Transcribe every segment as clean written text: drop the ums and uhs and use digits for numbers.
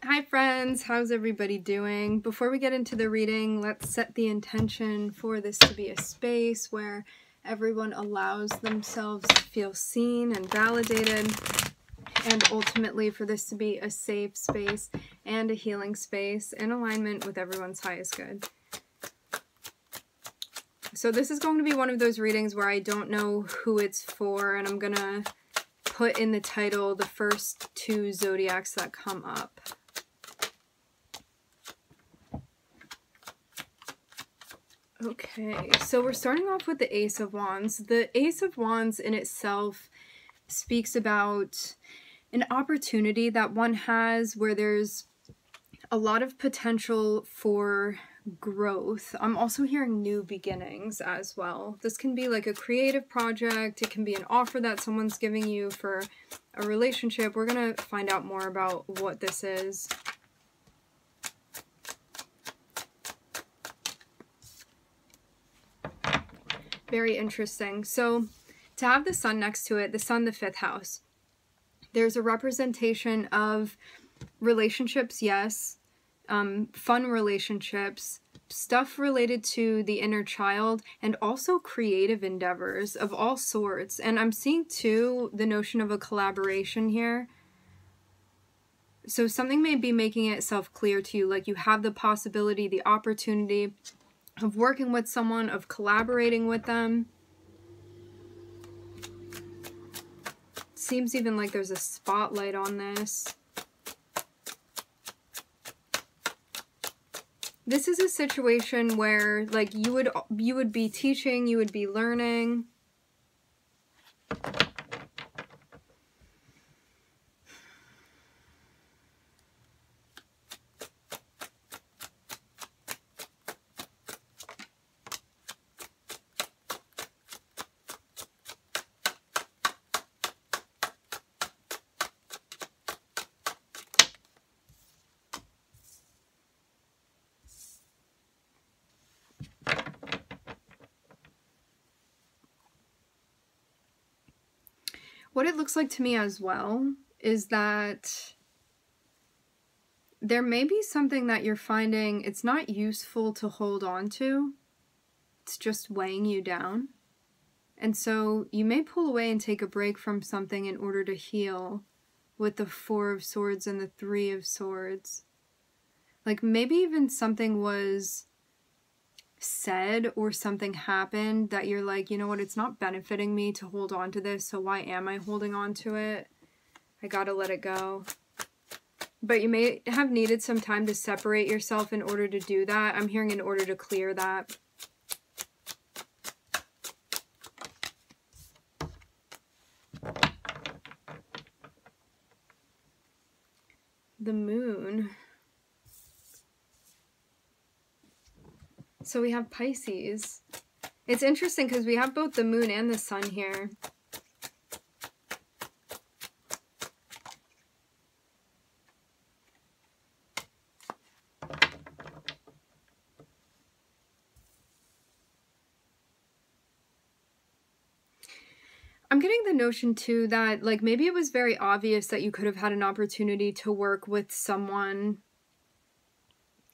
Hi friends, how's everybody doing? Before we get into the reading, let's set the intention for this to be a space where everyone allows themselves to feel seen and validated, and ultimately for this to be a safe space and a healing space in alignment with everyone's highest good. So this is going to be one of those readings where I don't know who it's for, and I'm gonna put in the title the first two zodiacs that come up. Okay, so we're starting off with the Ace of Wands. The Ace of Wands in itself speaks about an opportunity that one has where there's a lot of potential for growth. I'm also hearing new beginnings as well. This can be like a creative project. It can be an offer that someone's giving you for a relationship. We're going to find out more about what this is. Very interesting. So to have the sun next to it, the sun, the fifth house, there's a representation of relationships, yes, fun relationships, stuff related to the inner child, and also creative endeavors of all sorts. And I'm seeing too the notion of a collaboration here. So something may be making itself clear to you, like you have the possibility, the opportunity of working with someone, of collaborating with them. Seems even like there's a spotlight on this. This is a situation where like you would be teaching, you would be learning. What it looks like to me as well is that there may be something that you're finding it's not useful to hold on to. It's just weighing you down. And so you may pull away and take a break from something in order to heal with the Four of Swords and the Three of Swords. Like maybe even something was said or something happened that you're like, you know what, it's not benefiting me to hold on to this, so why am I holding on to it? I gotta let it go. But you may have needed some time to separate yourself in order to do that. I'm hearing in order to clear that. The moon. So we have Pisces. It's interesting because we have both the moon and the sun here. I'm getting the notion too that like maybe it was very obvious that you could have had an opportunity to work with someone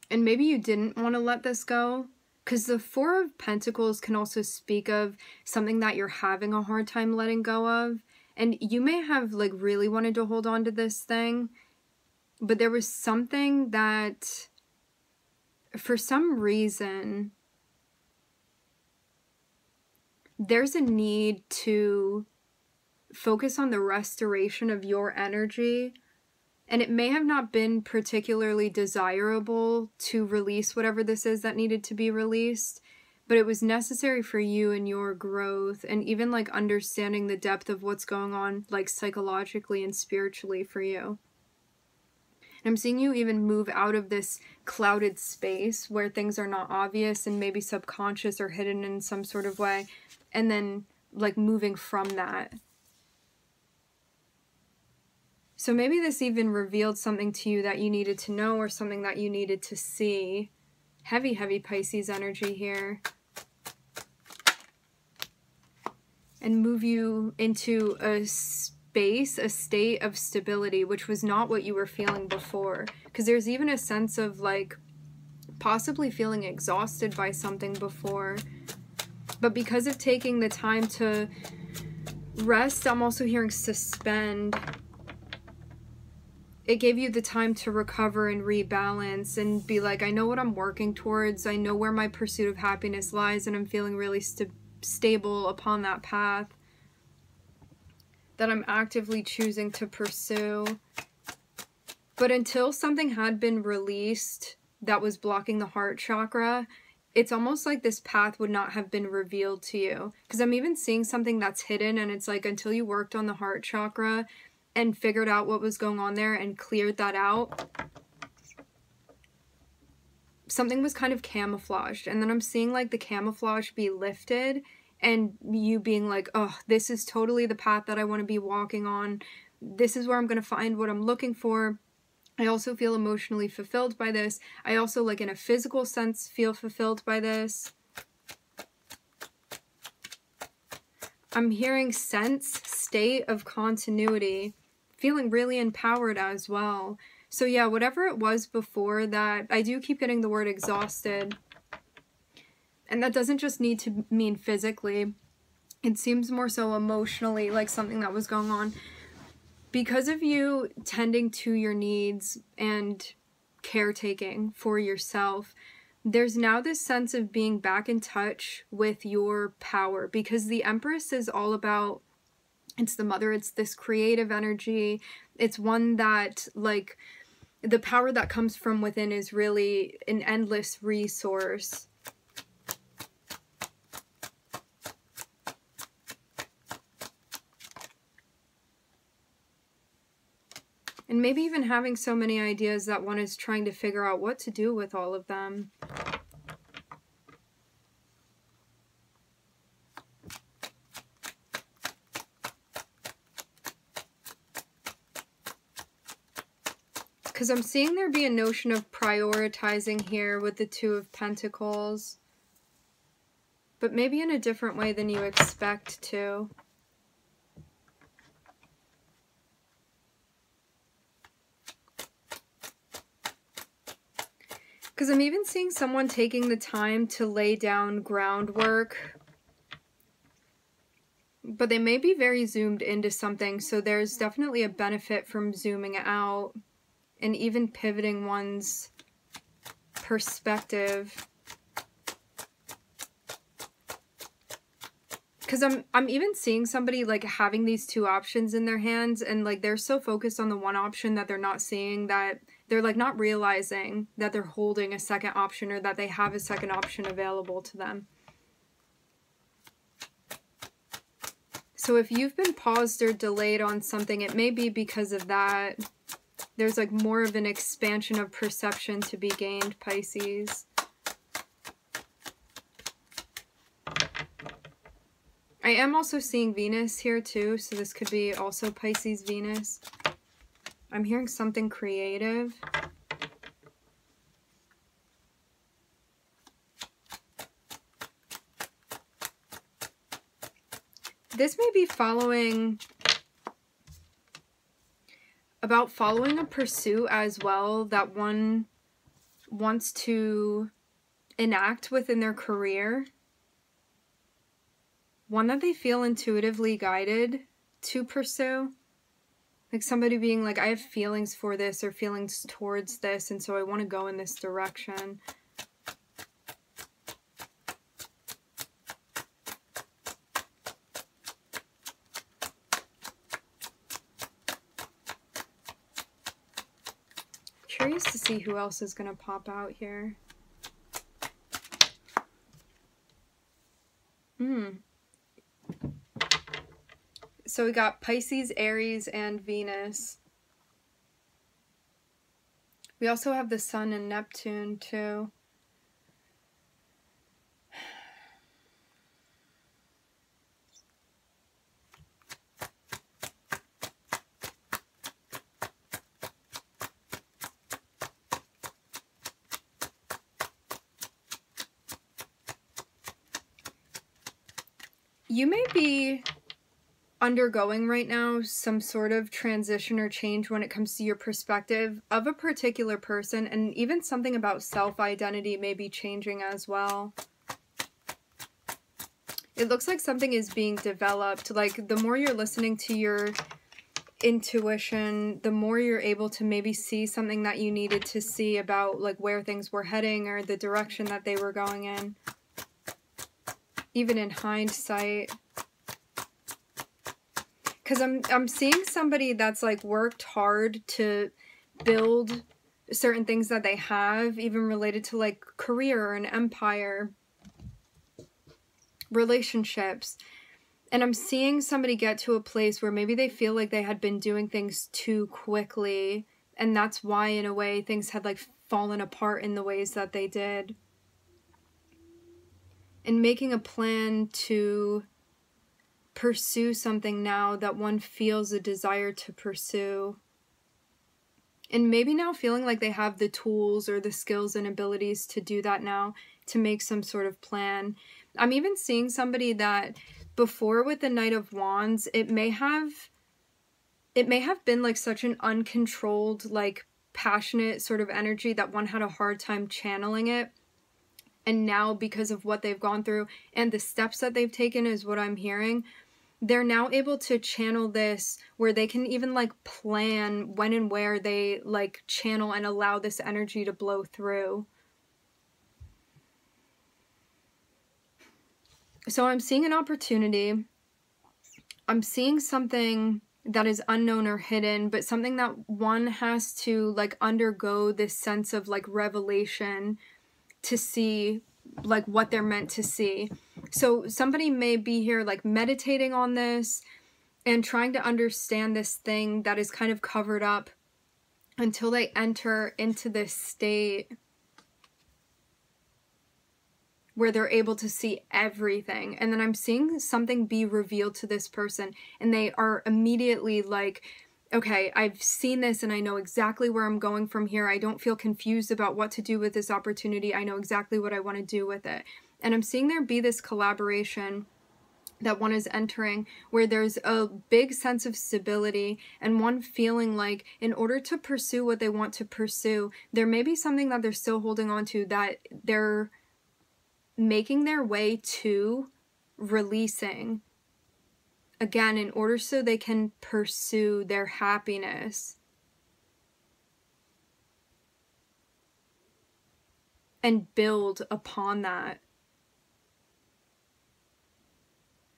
and maybe you didn't want to let this go. Because the Four of Pentacles can also speak of something that you're having a hard time letting go of. And you may have like really wanted to hold on to this thing, but there was something that for some reason there's a need to focus on the restoration of your energy. And it may have not been particularly desirable to release whatever this is that needed to be released, but it was necessary for you and your growth and even like understanding the depth of what's going on like psychologically and spiritually for you. And I'm seeing you even move out of this clouded space where things are not obvious and maybe subconscious or hidden in some sort of way, and then like moving from that. So maybe this even revealed something to you that you needed to know or something that you needed to see. Heavy, heavy Pisces energy here. And move you into a base, a state of stability, which was not what you were feeling before. Because there's even a sense of like possibly feeling exhausted by something before. But because of taking the time to rest, I'm also hearing suspend. It gave you the time to recover and rebalance and be like, I know what I'm working towards. I know where my pursuit of happiness lies, and I'm feeling really stable upon that path that I'm actively choosing to pursue. But until something had been released that was blocking the heart chakra, it's almost like this path would not have been revealed to you. Because I'm even seeing something that's hidden, and it's like until you worked on the heart chakra and figured out what was going on there and cleared that out, something was kind of camouflaged. And then I'm seeing like the camouflage be lifted and you being like, oh, this is totally the path that I want to be walking on. This is where I'm going to find what I'm looking for. I also feel emotionally fulfilled by this. I also, like in a physical sense, feel fulfilled by this. I'm hearing sense, state of continuity, feeling really empowered as well. So yeah, whatever it was before that, I do keep getting the word exhausted. And that doesn't just need to mean physically. It seems more so emotionally, like something that was going on. Because of you tending to your needs and caretaking for yourself, there's now this sense of being back in touch with your power. Because the Empress is all about, it's the mother, it's this creative energy. It's one that, like, the power that comes from within is really an endless resource. And maybe even having so many ideas that one is trying to figure out what to do with all of them. Because I'm seeing there be a notion of prioritizing here with the Two of Pentacles. But maybe in a different way than you expect to. Because I'm even seeing someone taking the time to lay down groundwork. But they may be very zoomed into something, so there's definitely a benefit from zooming out and even pivoting one's perspective. Because I'm even seeing somebody like having these two options in their hands, and like they're so focused on the one option that they're not seeing that they're like not realizing that they're holding a second option or that they have a second option available to them. So if you've been paused or delayed on something, it may be because of that. There's like more of an expansion of perception to be gained, Pisces. I am also seeing Venus here too, so this could be also Pisces Venus. I'm hearing something creative. This may be following a pursuit as well that one wants to enact within their career. One that they feel intuitively guided to pursue. Like somebody being like, I have feelings for this or feelings towards this, and so I want to go in this direction. Curious to see who else is going to pop out here. So we got Pisces, Aries, and Venus. We also have the Sun and Neptune too. You may be undergoing right now some sort of transition or change when it comes to your perspective of a particular person, and even something about self-identity may be changing as well. It looks like something is being developed. Like, the more you're listening to your intuition, the more you're able to maybe see something that you needed to see about, like, where things were heading or the direction that they were going in. Even in hindsight. Because I'm seeing somebody that's, like, worked hard to build certain things that they have, even related to, like, career or an empire, relationships. And I'm seeing somebody get to a place where maybe they feel like they had been doing things too quickly, and that's why, in a way, things had, like, fallen apart in the ways that they did. And making a plan to pursue something now that one feels a desire to pursue. And maybe now feeling like they have the tools or the skills and abilities to do that now, to make some sort of plan. I'm even seeing somebody that before, with the Knight of Wands, it may have been like such an uncontrolled, like, passionate sort of energy that one had a hard time channeling it. And now, because of what they've gone through and the steps that they've taken, is what I'm hearing, they're now able to channel this where they can even, like, plan when and where they, like, channel and allow this energy to blow through. So I'm seeing an opportunity. I'm seeing something that is unknown or hidden, but something that one has to, like, undergo this sense of, like, revelation to see, like, what they're meant to see. So somebody may be here, like, meditating on this and trying to understand this thing that is kind of covered up until they enter into this state where they're able to see everything. And then I'm seeing something be revealed to this person, and they are immediately like, okay, I've seen this and I know exactly where I'm going from here. I don't feel confused about what to do with this opportunity. I know exactly what I want to do with it. And I'm seeing there be this collaboration that one is entering where there's a big sense of stability, and one feeling like in order to pursue what they want to pursue, there may be something that they're still holding on to that they're making their way to releasing, again, in order so they can pursue their happiness and build upon that.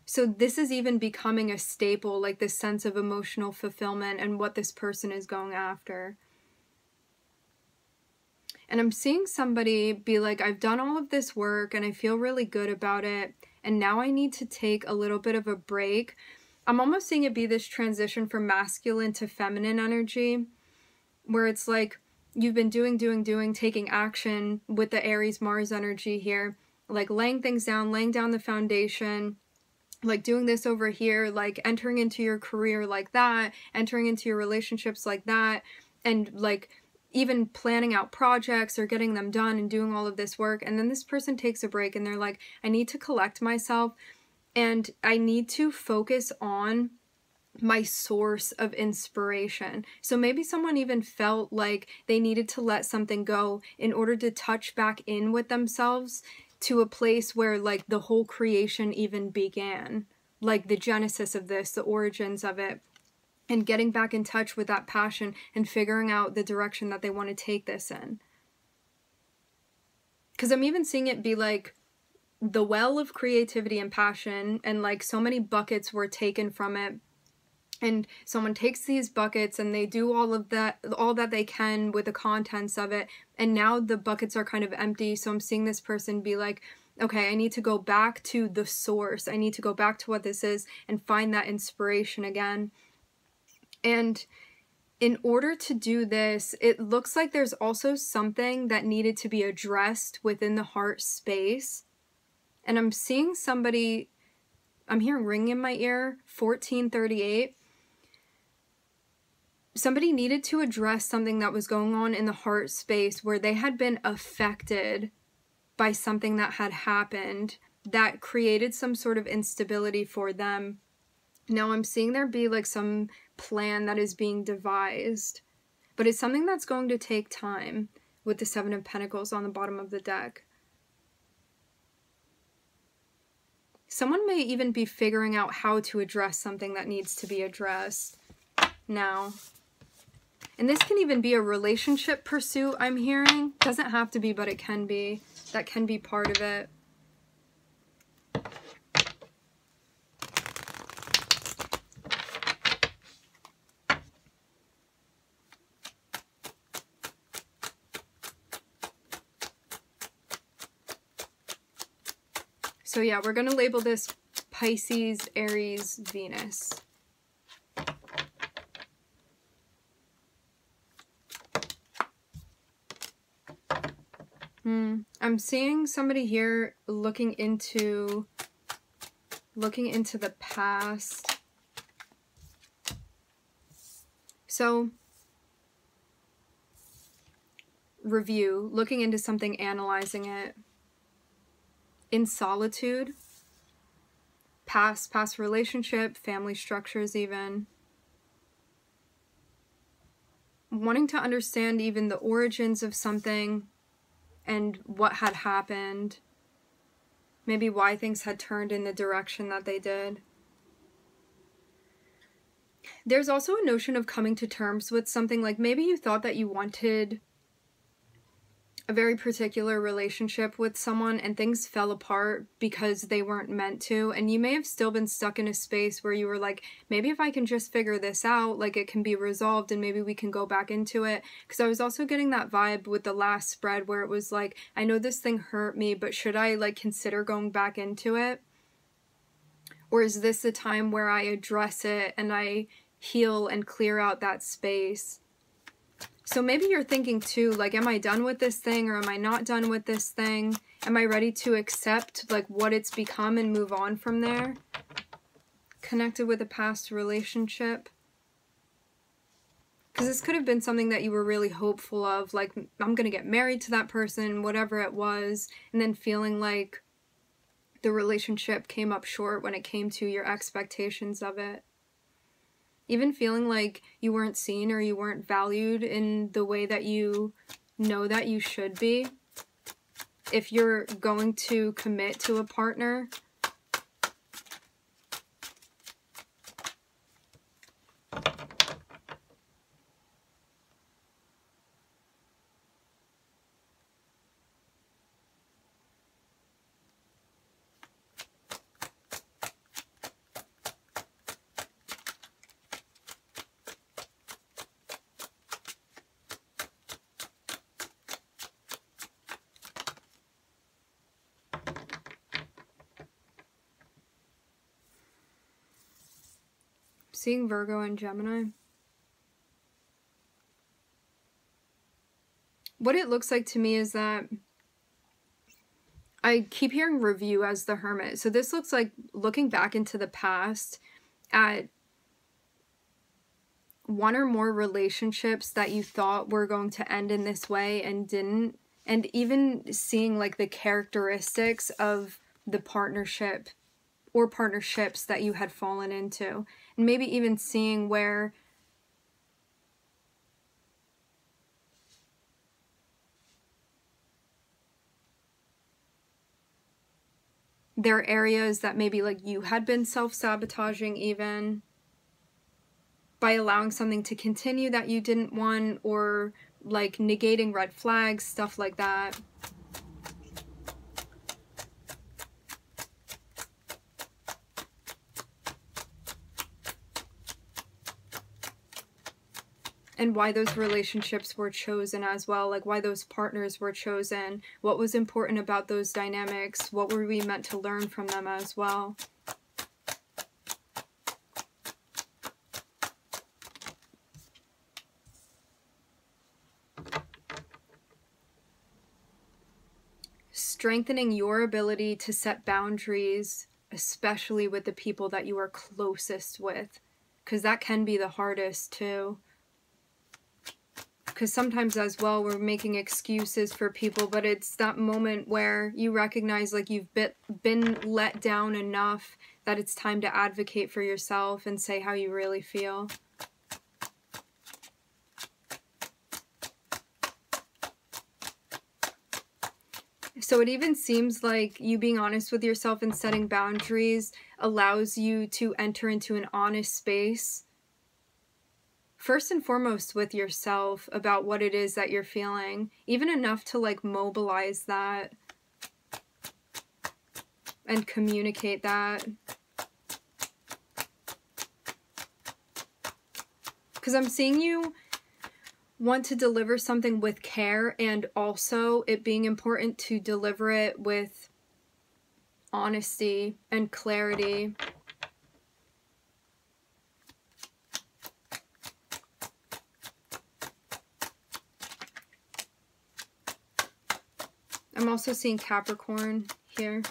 So this is even becoming a staple, like this sense of emotional fulfillment and what this person is going after. And I'm seeing somebody be like, I've done all of this work and I feel really good about it, and now I need to take a little bit of a break. I'm almost seeing it be this transition from masculine to feminine energy, where it's like you've been doing, taking action with the Aries Mars energy here, like laying things down, laying down the foundation, like doing this over here, like entering into your career like that, entering into your relationships like that, and like even planning out projects or getting them done and doing all of this work. And then this person takes a break and they're like, I need to collect myself and I need to focus on my source of inspiration. So maybe someone even felt like they needed to let something go in order to touch back in with themselves to a place where, like, the whole creation even began, like the genesis of this, the origins of it, and getting back in touch with that passion and figuring out the direction that they want to take this in. Because I'm even seeing it be like the well of creativity and passion, and like so many buckets were taken from it, and someone takes these buckets and they do all that they can with the contents of it, and now the buckets are kind of empty. So I'm seeing this person be like, okay, I need to go back to the source. I need to go back to what this is and find that inspiration again. And in order to do this, it looks like there's also something that needed to be addressed within the heart space. And I'm seeing somebody, I'm hearing ring in my ear, 1438. Somebody needed to address something that was going on in the heart space where they had been affected by something that had happened that created some sort of instability for them Now I'm seeing there be like some plan that is being devised, but it's something that's going to take time with the Seven of Pentacles on the bottom of the deck. Someone may even be figuring out how to address something that needs to be addressed now. And this can even be a relationship pursuit, I'm hearing. Doesn't have to be, but it can be. That can be part of it. So yeah, we're going to label this Pisces, Aries, Venus. I'm seeing somebody here looking into the past. So, review, looking into something, analyzing it. In solitude, past relationship, family structures even. Wanting to understand even the origins of something and what had happened. Maybe why things had turned in the direction that they did. There's also a notion of coming to terms with something, like maybe you thought that you wanted a very particular relationship with someone and things fell apart because they weren't meant to, and you may have still been stuck in a space where you were like, maybe if I can just figure this out, like it can be resolved and maybe we can go back into it. Because I was also getting that vibe with the last spread where it was like, I know this thing hurt me, but should I like consider going back into it? Or is this the time where I address it and I heal and clear out that space? So maybe you're thinking too, like, am I done with this thing or am I not done with this thing? Am I ready to accept like what it's become and move on from there? Connected with a past relationship. Because this could have been something that you were really hopeful of, like, I'm going to get married to that person, whatever it was, and then feeling like the relationship came up short when it came to your expectations of it. Even feeling like you weren't seen or you weren't valued in the way that you know that you should be. If you're going to commit to a partner. Seeing Virgo and Gemini. What it looks like to me is that I keep hearing review as the Hermit. So this looks like looking back into the past at one or more relationships that you thought were going to end in this way and didn't. And even seeing like the characteristics of the partnership or partnerships that you had fallen into. And maybe even seeing where there are areas that maybe like you had been self-sabotaging even by allowing something to continue that you didn't want, or like negating red flags, stuff like that. And why those relationships were chosen as well, like why those partners were chosen, what was important about those dynamics, what were we meant to learn from them as well. Strengthening your ability to set boundaries, especially with the people that you are closest with, because that can be the hardest too. because sometimes as well we're making excuses for people, but it's that moment where you recognize like you've been let down enough that it's time to advocate for yourself and say how you really feel. So it even seems like you being honest with yourself and setting boundaries allows you to enter into an honest space, first and foremost with yourself, about what it is that you're feeling, even enough to like mobilize that and communicate that. Because I'm seeing you want to deliver something with care, and also it being important to deliver it with honesty and clarity. I'm also seeing Capricorn here.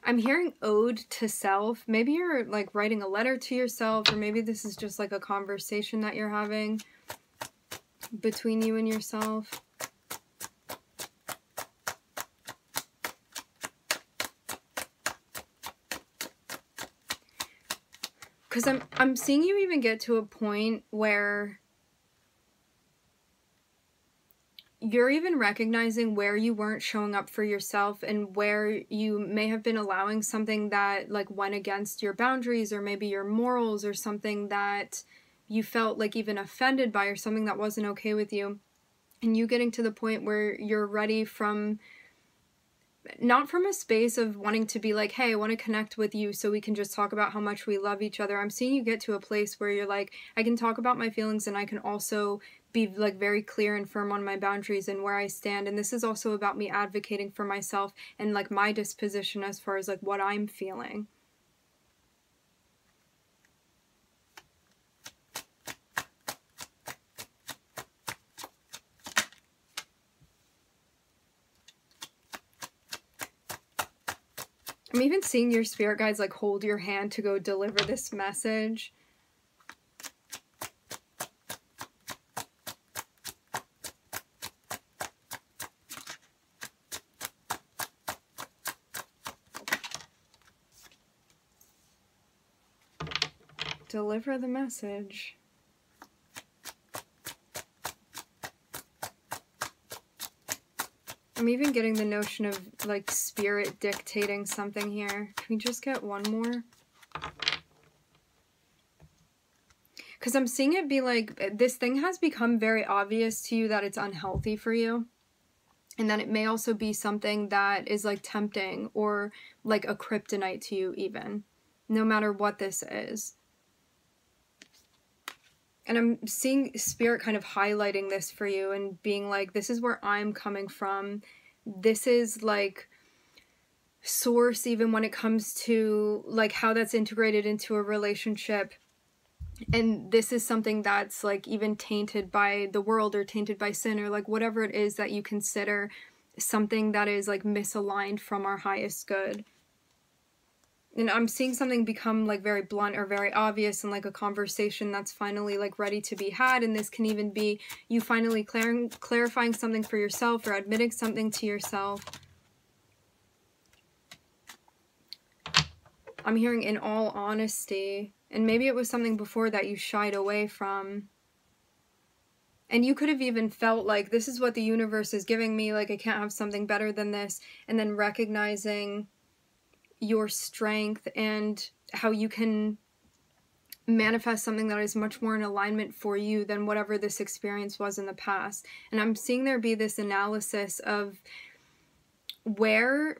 I'm hearing ode to self. Maybe you're like writing a letter to yourself, or maybe this is just like a conversation that you're having between you and yourself. Because I'm seeing you even get to a point where you're even recognizing where you weren't showing up for yourself, and where you may have been allowing something that like went against your boundaries, or maybe your morals, or something that you felt like even offended by, or something that wasn't okay with you. And you getting to the point where you're ready from, not from a space of wanting to be like, hey, I want to connect with you so we can just talk about how much we love each other. I'm seeing you get to a place where you're like, I can talk about my feelings, and I can also be like very clear and firm on my boundaries and where I stand. And this is also about me advocating for myself and like my disposition as far as like what I'm feeling. I'm even seeing your spirit guides like hold your hand to go deliver this message. Deliver the message. I'm even getting the notion of like spirit dictating something here. Can we just get one more? Because I'm seeing it be like, this thing has become very obvious to you that it's unhealthy for you. And that it may also be something that is like tempting, or like a kryptonite to you even. No matter what this is. And I'm seeing spirit kind of highlighting this for you and being like, this is where I'm coming from. This is like source, even when it comes to like how that's integrated into a relationship. And this is something that's like even tainted by the world, or tainted by sin, or like whatever it is that you consider something that is like misaligned from our highest good. And I'm seeing something become like very blunt or very obvious, and like a conversation that's finally like ready to be had. And this can even be you finally clarifying something for yourself, or admitting something to yourself. I'm hearing in all honesty. And maybe it was something before that you shied away from. And you could have even felt like, this is what the universe is giving me, like I can't have something better than this. And then recognizing your strength and how you can manifest something that is much more in alignment for you than whatever this experience was in the past. And I'm seeing there be this analysis of where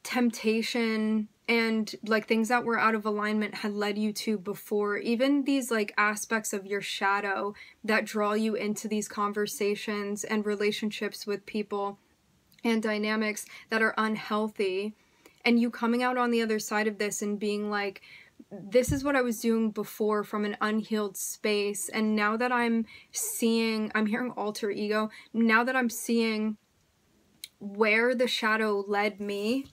temptation and like things that were out of alignment had led you to before, even these like aspects of your shadow that draw you into these conversations and relationships with people and dynamics that are unhealthy. And you coming out on the other side of this and being like, this is what I was doing before from an unhealed space. And now that I'm seeing, I'm hearing alter ego, now that I'm seeing where the shadow led me,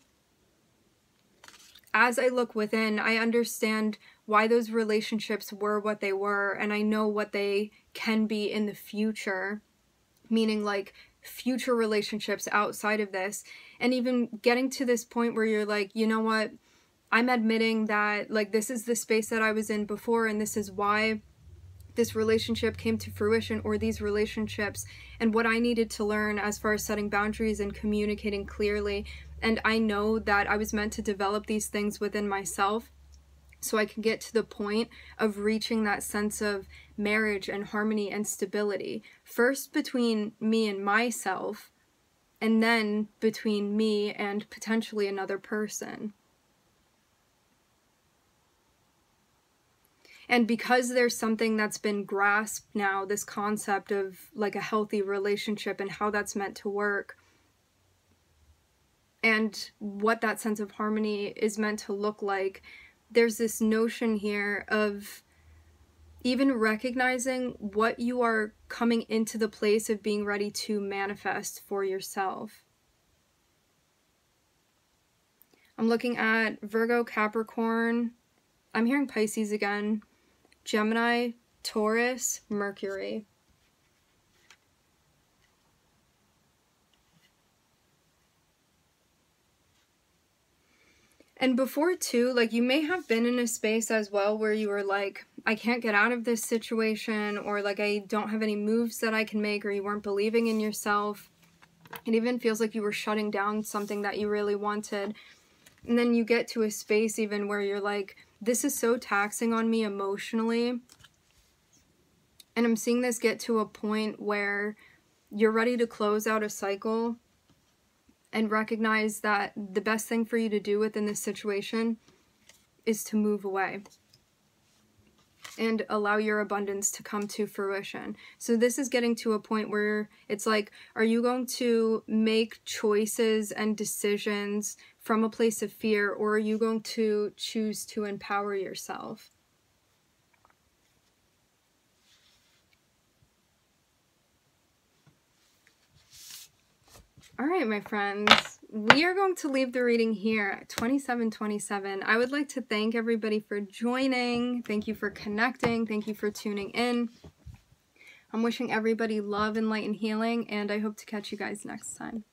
as I look within, I understand why those relationships were what they were, and I know what they can be in the future, meaning like future relationships outside of this. And even getting to this point where you're like, you know what, I'm admitting that like this is the space that I was in before, and this is why this relationship came to fruition, or these relationships, and what I needed to learn as far as setting boundaries and communicating clearly. And I know that I was meant to develop these things within myself so I can get to the point of reaching that sense of marriage and harmony and stability, first between me and myself, and then between me and potentially another person. And because there's something that's been grasped now, this concept of like a healthy relationship and how that's meant to work, and what that sense of harmony is meant to look like, there's this notion here of even recognizing what you are coming into the place of being ready to manifest for yourself. I'm looking at Virgo, Capricorn. I'm hearing Pisces again. Gemini, Taurus, Mercury. And before too, like you may have been in a space as well where you were like, I can't get out of this situation, or like I don't have any moves that I can make, or you weren't believing in yourself. It even feels like you were shutting down something that you really wanted. And then you get to a space even where you're like, this is so taxing on me emotionally. And I'm seeing this get to a point where you're ready to close out a cycle and recognize that the best thing for you to do within this situation is to move away and allow your abundance to come to fruition. So this is getting to a point where it's like, are you going to make choices and decisions from a place of fear, or are you going to choose to empower yourself? All right, my friends, we are going to leave the reading here at 2727. I would like to thank everybody for joining. Thank you for connecting. Thank you for tuning in. I'm wishing everybody love and light and healing, and I hope to catch you guys next time.